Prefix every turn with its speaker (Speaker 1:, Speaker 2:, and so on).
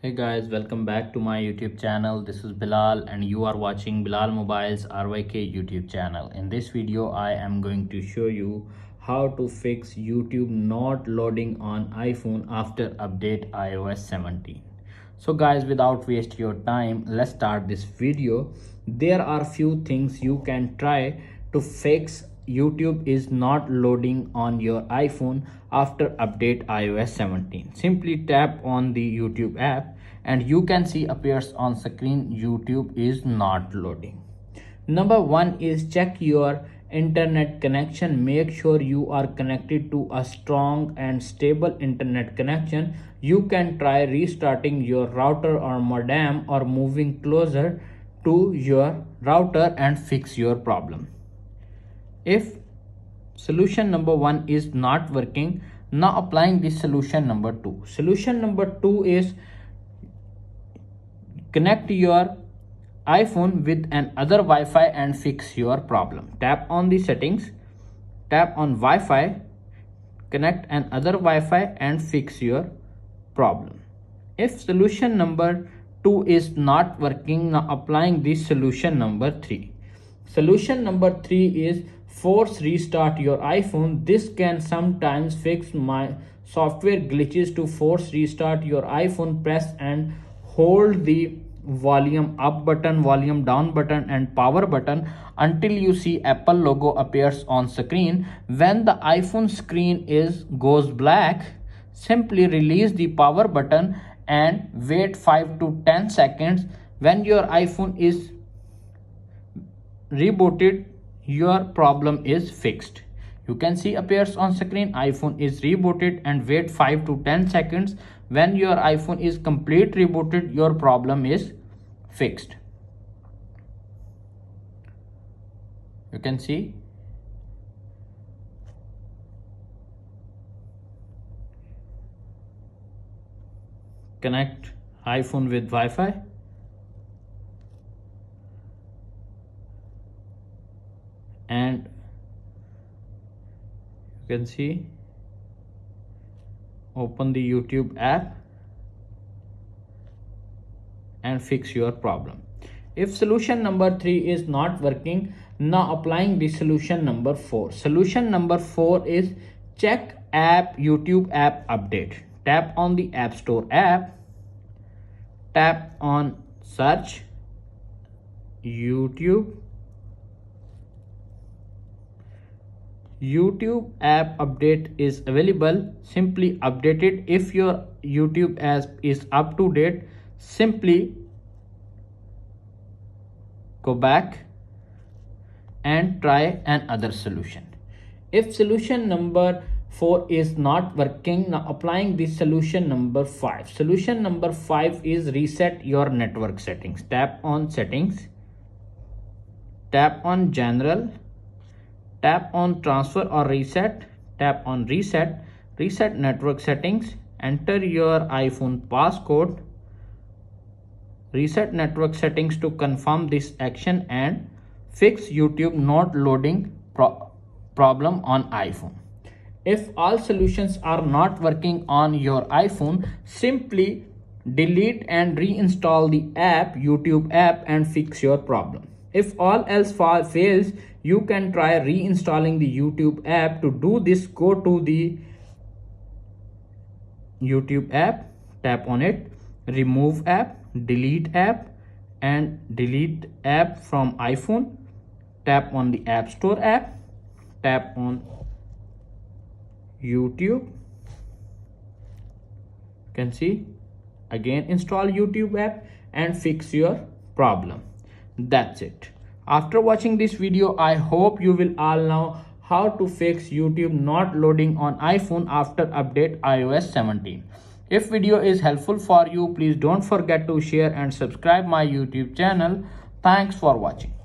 Speaker 1: Hey guys, welcome back to my YouTube channel. This is Bilal and you are watching Bilal Mobile's RYK YouTube channel. In this video, I am going to show you how to fix YouTube not loading on iPhone after update iOS 17. So guys, without waste your time, let's start this video. There are few things you can try to fix YouTube is not loading on your iPhone after update iOS 17. Simply tap on the YouTube app and you can see appears on screen YouTube is not loading. Number one is check your internet connection. Make sure you are connected to a strong and stable internet connection. You can try restarting your router or modem or moving closer to your router and fix your problem. If solution number one is not working, now applying this solution number two. Solution number two is connect your iPhone with another Wi-Fi and fix your problem. Tap on the settings, tap on Wi-Fi, connect another Wi-Fi and fix your problem. If solution number 2 is not working, now applying this solution number 3. Solution number 3 is force restart your iPhone. This can sometimes fix my software glitches. To force restart your iPhone, press and hold the volume up button, volume down button and power button until you see Apple logo appears on screen. When the iPhone screen goes black, simply release the power button and wait 5 to 10 seconds. When your iPhone is rebooted, your problem is fixed. You can see appears on screen iPhone is rebooted and wait 5 to 10 seconds. When your iPhone is complete rebooted, your problem is fixed. You can see connect iPhone with Wi-Fi and you can see open the YouTube app and fix your problem. If solution number 3 is not working, now applying the solution number 4. Solution number 4 is check YouTube app update. Tap on the App Store app, tap on search YouTube app update is available. Simply update it. If your YouTube app is up to date, simply go back and try another solution. If solution number 4 is not working, now applying this solution number 5. Solution number 5 is reset your network settings. Tap on settings, tap on general, tap on transfer or reset, tap on reset, reset network settings, enter your iPhone passcode, reset network settings to confirm this action and fix YouTube not loading problem on iPhone. If all solutions are not working on your iPhone, simply delete and reinstall the app, YouTube app and fix your problem. If all else fails, you can try reinstalling the YouTube app. To do this, go to the YouTube app, tap on it, remove app, delete app and delete app from iPhone. Tap on the App Store app, tap on YouTube. You can see again install YouTube app and fix your problem. That's it. After watching this video, I hope you will all know how to fix YouTube not loading on iPhone after update iOS 17. If video is helpful for you, please don't forget to share and subscribe my YouTube channel. Thanks for watching.